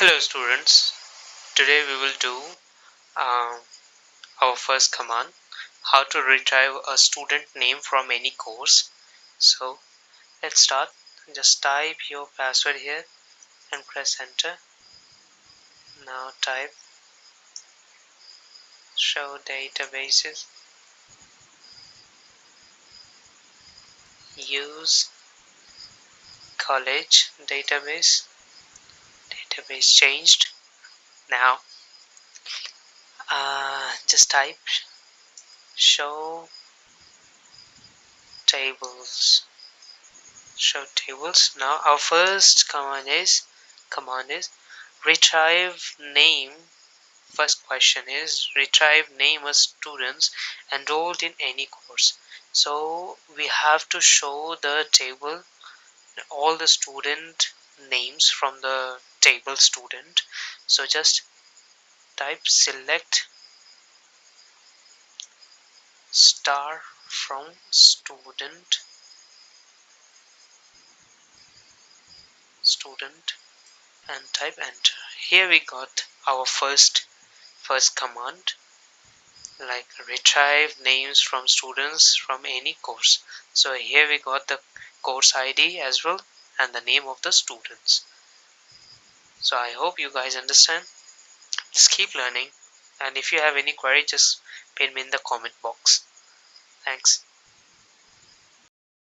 Hello students, today we will do um, our first command, how to retrieve a student name from any course. So let's start. Just type your password here and press enter. Now type show databases, use college database changed. Now just type show tables. Now our first command is retrieve name. First question is retrieve name of students enrolled in any course. So we have to show the table all the student names from the table student. So just type select star from student and type enter. Here we got our first command, like retrieve names from students from any course. So here we got the course ID as well and the name of the students. So I hope you guys understand. Just keep learning, and if you have any query, just pin me in the comment box. Thanks.